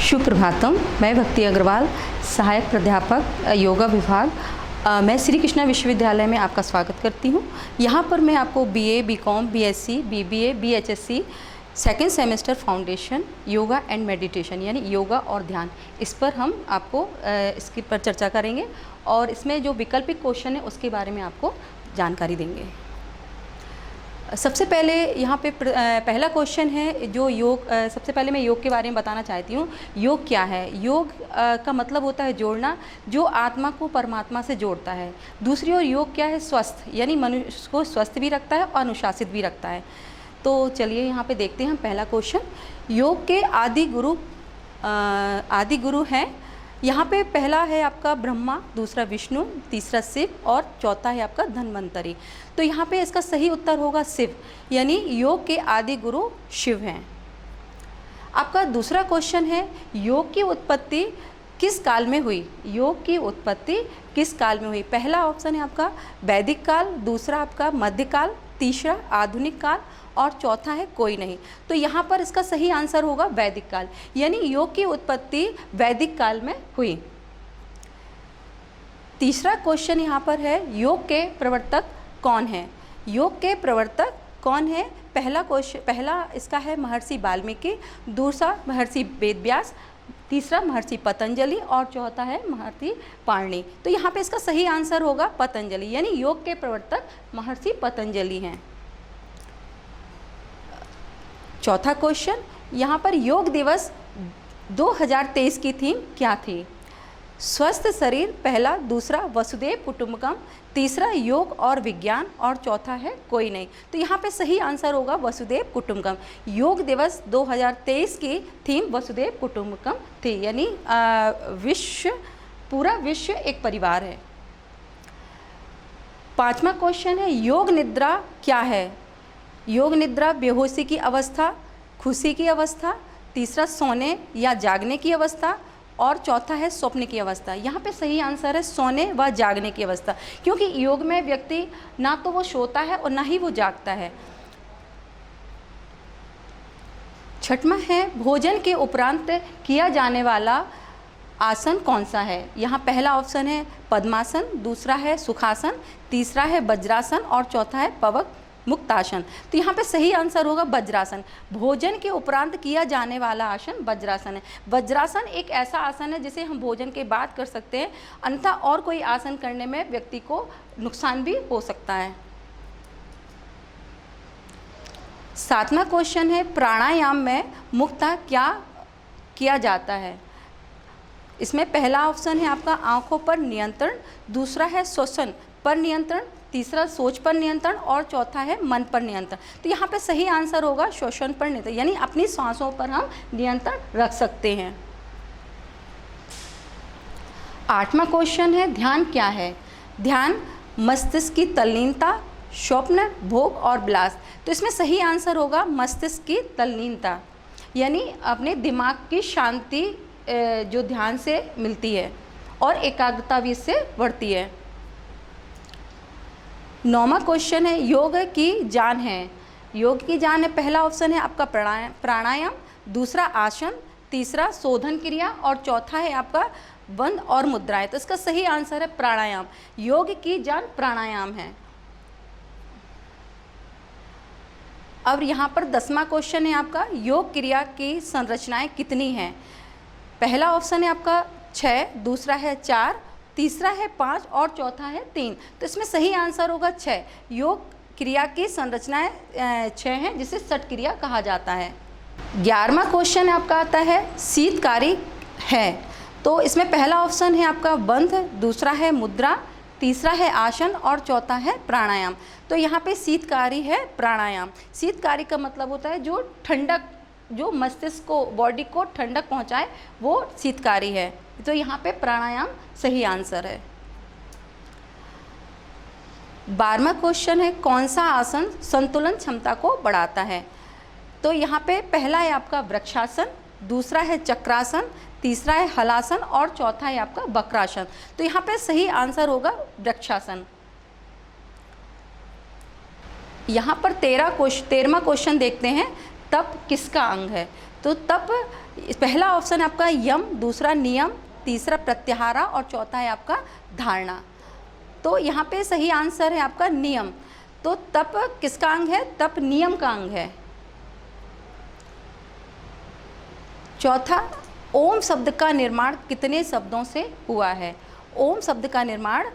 शुभ प्रभातम। मैं भक्ति अग्रवाल, सहायक प्राध्यापक योगा विभाग, मैं श्री कृष्णा विश्वविद्यालय में आपका स्वागत करती हूँ। यहाँ पर मैं आपको बीए, बीकॉम, बीएससी, बीबीए, बीएचएससी second semester foundation yoga and meditation यानी योगा और ध्यान, इस पर हम आपको इसके पर चर्चा करेंगे और इसमें जो वैकल्पिक क्वेश्चन है उसके बारे में आपको जानकारी देंगे। सबसे पहले यहाँ पे पहला क्वेश्चन है जो योग, सबसे पहले मैं योग के बारे में बताना चाहती हूँ। योग क्या है? योग का मतलब होता है जोड़ना, जो आत्मा को परमात्मा से जोड़ता है। दूसरी ओर योग क्या है? स्वस्थ, यानी मनुष्य को स्वस्थ भी रखता है और अनुशासित भी रखता है। तो चलिए यहाँ पे देखते हैं हम पहला क्वेश्चन। योग के आदि गुरु हैं। यहाँ पे पहला है आपका ब्रह्मा, दूसरा विष्णु, तीसरा शिव और चौथा है आपका धन्वंतरि। तो यहाँ पे इसका सही उत्तर होगा शिव, यानी योग के आदि गुरु शिव हैं। आपका दूसरा क्वेश्चन है, योग की उत्पत्ति किस काल में हुई? योग की उत्पत्ति किस काल में हुई? पहला ऑप्शन है आपका वैदिक काल, दूसरा आपका मध्यकाल, तीसरा आधुनिक काल और चौथा है कोई नहीं। तो यहाँ पर इसका सही आंसर होगा वैदिक काल, यानी योग की उत्पत्ति वैदिक काल में हुई। तीसरा क्वेश्चन यहाँ पर है, योग के प्रवर्तक कौन है? योग के प्रवर्तक कौन है? पहला इसका है महर्षि वाल्मीकि, दूसरा महर्षि वेदव्यास, तीसरा महर्षि पतंजलि और चौथा है महर्षि पाणिनि। तो यहाँ पे इसका सही आंसर होगा पतंजलि, यानी योग के प्रवर्तक महर्षि पतंजलि हैं। चौथा क्वेश्चन, यहाँ पर योग दिवस 2023 की थीम क्या थी? स्वस्थ शरीर पहला, दूसरा वसुदेव कुटुंबकम, तीसरा योग और विज्ञान और चौथा है कोई नहीं। तो यहाँ पे सही आंसर होगा वसुदेव कुटुंबकम। योग दिवस 2023 की थीम वसुदेव कुटुंबकम थी, यानी पूरा विश्व एक परिवार है। पांचवा क्वेश्चन है, योग निद्रा क्या है? योग निद्रा बेहोशी की अवस्था, खुशी की अवस्था, तीसरा सोने या जागने की अवस्था और चौथा है स्वप्न की अवस्था। यहाँ पे सही आंसर है सोने व जागने की अवस्था, क्योंकि योग में व्यक्ति ना तो वो सोता है और ना ही वो जागता है। छठवां है, भोजन के उपरांत किया जाने वाला आसन कौन सा है? यहाँ पहला ऑप्शन है पद्मासन, दूसरा है सुखासन, तीसरा है वज्रासन और चौथा है पवक मुक्तासन। तो यहाँ पे सही आंसर होगा वज्रासन। भोजन के उपरांत किया जाने वाला आसन वज्रासन है। वज्रासन एक ऐसा आसन है जिसे हम भोजन के बाद कर सकते हैं, अन्यथा और कोई आसन करने में व्यक्ति को नुकसान भी हो सकता है। सातवां क्वेश्चन है, प्राणायाम में मुख्यतः क्या किया जाता है? इसमें पहला ऑप्शन है आपका आंखों पर नियंत्रण, दूसरा है श्वसन पर नियंत्रण, तीसरा सोच पर नियंत्रण और चौथा है मन पर नियंत्रण। तो यहाँ पे सही आंसर होगा श्वसन पर नियंत्रण, यानी अपनी सांसों पर हम नियंत्रण रख सकते हैं। आठवां क्वेश्चन है, ध्यान क्या है? ध्यान मस्तिष्क की तल्लीनता, स्वप्न, भोग और विलास। तो इसमें सही आंसर होगा मस्तिष्क की तल्लीनता, यानी अपने दिमाग की शांति जो ध्यान से मिलती है और एकाग्रता भी इससे बढ़ती है। नौवां क्वेश्चन है, योग की जान है? योग की जान है, पहला ऑप्शन है आपका प्राणायाम, दूसरा आसन, तीसरा शोधन क्रिया और चौथा है आपका बंद और मुद्राएं। तो इसका सही आंसर है प्राणायाम। योग की जान प्राणायाम है। अब यहाँ पर 10वां क्वेश्चन है आपका, योग क्रिया की संरचनाएं कितनी हैं? पहला ऑप्शन है आपका 6, दूसरा है 4, तीसरा है 5 और चौथा है 3। तो इसमें सही आंसर होगा 6। योग क्रिया की संरचनाएं 6 हैं, जिसे षट क्रिया कहा जाता है। 11वां क्वेश्चन आपका आता है, शीतकारी है? तो इसमें पहला ऑप्शन है आपका बंध, दूसरा है मुद्रा, तीसरा है आसन और चौथा है प्राणायाम। तो यहाँ पे शीतकारी है प्राणायाम। शीतकारी का मतलब होता है जो ठंडक, जो मस्तिष्क को, बॉडी को ठंडक पहुँचाए, वो शीतकारी है। तो यहाँ पे प्राणायाम सही आंसर है। 12वां क्वेश्चन है, कौन सा आसन संतुलन क्षमता को बढ़ाता है? तो यहाँ पे पहला है आपका वृक्षासन, दूसरा है चक्रासन, तीसरा है हलासन और चौथा है आपका वक्रासन। तो यहाँ पे सही आंसर होगा वृक्षासन। यहाँ पर 13वां क्वेश्चन देखते हैं, तप किसका अंग है? तो तप, पहला ऑप्शन है आपका यम, दूसरा नियम, तीसरा प्रत्याहारा और चौथा है आपका धारणा। तो यहाँ पे सही आंसर है आपका नियम। तो तप किसका अंग है? तप नियम का अंग है। चौथा, ओम शब्द का निर्माण कितने शब्दों से हुआ है? ओम शब्द का निर्माण,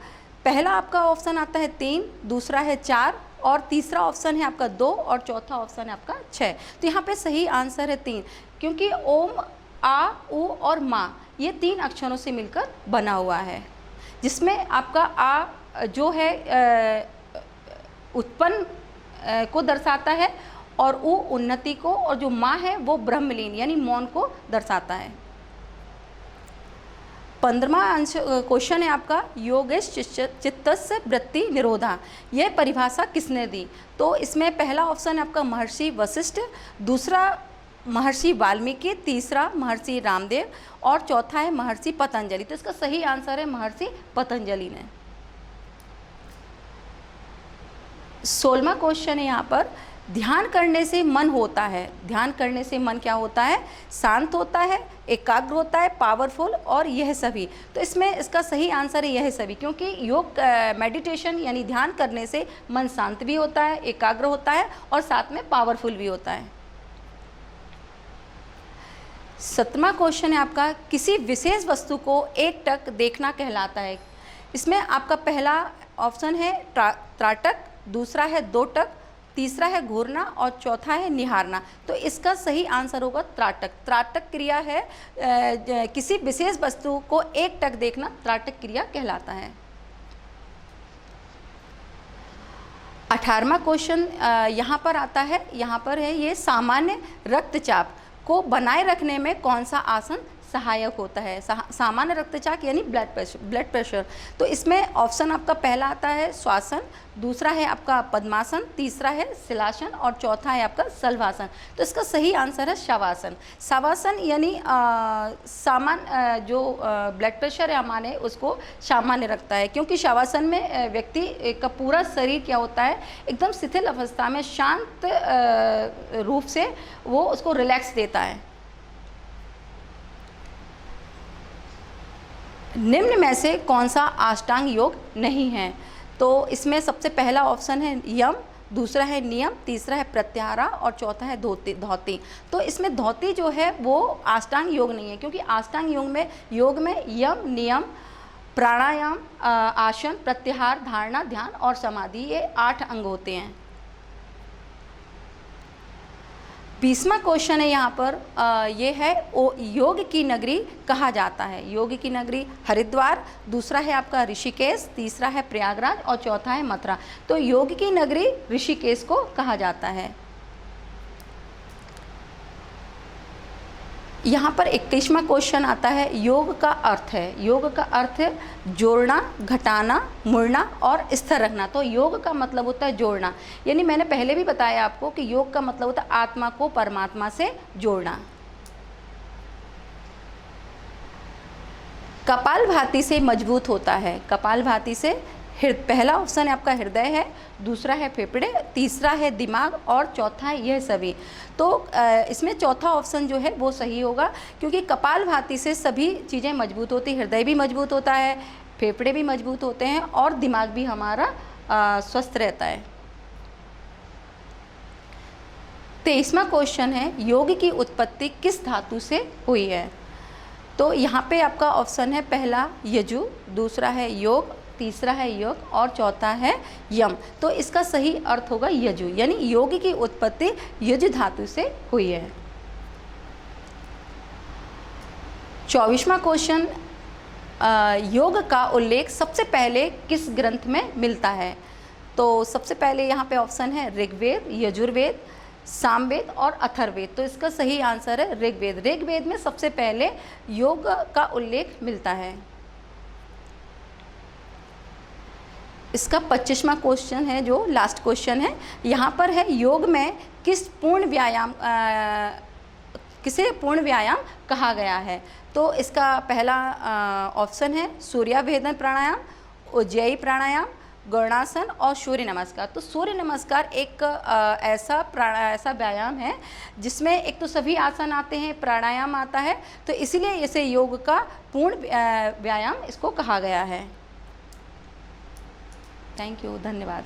पहला आपका ऑप्शन आता है 3, दूसरा है 4 और तीसरा ऑप्शन है आपका 2 और चौथा ऑप्शन है आपका 6। तो यहाँ पे सही आंसर है 3, क्योंकि ओम आ, उ और मा ये 3 अक्षरों से मिलकर बना हुआ है, जिसमें आपका आ जो है उत्पन्न को दर्शाता है और उ उन्नति को, और जो माँ है वो ब्रह्मलीन यानी मौन को दर्शाता है। 15वां अंश क्वेश्चन है आपका योगेश चित्तस्य वृत्ति निरोधा, यह परिभाषा किसने दी? तो इसमें पहला ऑप्शन है आपका महर्षि वशिष्ठ, दूसरा महर्षि वाल्मीकि, तीसरा महर्षि रामदेव और चौथा है महर्षि पतंजलि। तो इसका सही आंसर है महर्षि पतंजलि ने। 16वां क्वेश्चन है यहाँ पर, ध्यान करने से मन होता है, ध्यान करने से मन क्या होता है? शांत होता है, एकाग्र होता है, पावरफुल और यह सभी। तो इसमें इसका सही आंसर है यह सभी, क्योंकि योग मेडिटेशन यानी ध्यान करने से मन शांत भी होता है, एकाग्र होता है और साथ में पावरफुल भी होता है। 17वां क्वेश्चन है आपका, किसी विशेष वस्तु को एकटक देखना कहलाता है। इसमें आपका पहला ऑप्शन है त्राटक, दूसरा है दोटक, तीसरा है घूरना और चौथा है निहारना। तो इसका सही आंसर होगा त्राटक। त्राटक क्रिया है, किसी विशेष वस्तु को एकटक देखना त्राटक क्रिया कहलाता है। 18वां क्वेश्चन यहाँ पर आता है, यहाँ पर है ये, सामान्य रक्तचाप को बनाए रखने में कौन सा आसन सहायक होता है? सामान्य रक्तचाप यानी ब्लड प्रेशर। तो इसमें ऑप्शन आपका पहला आता है श्वासन, दूसरा है आपका पद्मासन, तीसरा है शिलासन और चौथा है आपका शलभासन। तो इसका सही आंसर है शवासन। शवासन यानी जो ब्लड प्रेशर है हमारे उसको सामान्य रखता है, क्योंकि शवासन में व्यक्ति का पूरा शरीर क्या होता है, एकदम शिथिल अवस्था में शांत रूप से वो उसको रिलैक्स देता है। निम्न में से कौन सा अष्टांग योग नहीं है? तो इसमें सबसे पहला ऑप्शन है यम, दूसरा है नियम, तीसरा है प्रत्याहारा और चौथा है धौती। तो इसमें धौती जो है वो अष्टांग योग नहीं है, क्योंकि अष्टांग योग में यम, नियम, प्राणायाम, आसन, प्रत्याहार, धारणा, ध्यान और समाधि ये 8 अंग होते हैं। 20वां क्वेश्चन है यहाँ पर, ये है योग की नगरी कहा जाता है। योग की नगरी हरिद्वार, दूसरा है आपका ऋषिकेश, तीसरा है प्रयागराज और चौथा है मथुरा। तो योग की नगरी ऋषिकेश को कहा जाता है। यहाँ पर 21वां क्वेश्चन आता है, योग का अर्थ है। योग का अर्थ है जोड़ना, घटाना, मुड़ना और स्थिर रखना। तो योग का मतलब होता है जोड़ना, यानी मैंने पहले भी बताया आपको कि योग का मतलब होता है आत्मा को परमात्मा से जोड़ना। कपालभाति से मजबूत होता है। कपालभाति से पहला ऑप्शन है आपका हृदय है, दूसरा है फेफड़े, तीसरा है दिमाग और चौथा है यह सभी। तो इसमें चौथा ऑप्शन जो है वो सही होगा, क्योंकि कपालभाति से सभी चीज़ें मजबूत होती, हृदय भी मजबूत होता है, फेफड़े भी मजबूत होते हैं और दिमाग भी हमारा स्वस्थ रहता है। 23वां क्वेश्चन है, योग की उत्पत्ति किस धातु से हुई है? तो यहाँ पे आपका ऑप्शन है पहला यजु, दूसरा है योग, तीसरा है योग और चौथा है यम। तो इसका सही अर्थ होगा यजु, यानी योग की उत्पत्ति यजु धातु से हुई है। 24वां क्वेश्चन, योग का उल्लेख सबसे पहले किस ग्रंथ में मिलता है? तो सबसे पहले यहाँ पे ऑप्शन है ऋग्वेद, यजुर्वेद, सामवेद और अथर्ववेद। तो इसका सही आंसर है ऋग्वेद। ऋग्वेद में सबसे पहले योग का उल्लेख मिलता है। इसका 25वां क्वेश्चन है जो लास्ट क्वेश्चन है, यहाँ पर है योग में किसे पूर्ण व्यायाम कहा गया है? तो इसका पहला ऑप्शन है सूर्याभेदन प्राणायाम, उज्जयी प्राणायाम, गौणासन और सूर्य नमस्कार। तो सूर्य नमस्कार एक ऐसा व्यायाम है जिसमें एक तो सभी आसन आते हैं, प्राणायाम आता है, तो इसीलिए इसे योग का पूर्ण व्यायाम इसको कहा गया है। थैंक यू, धन्यवाद।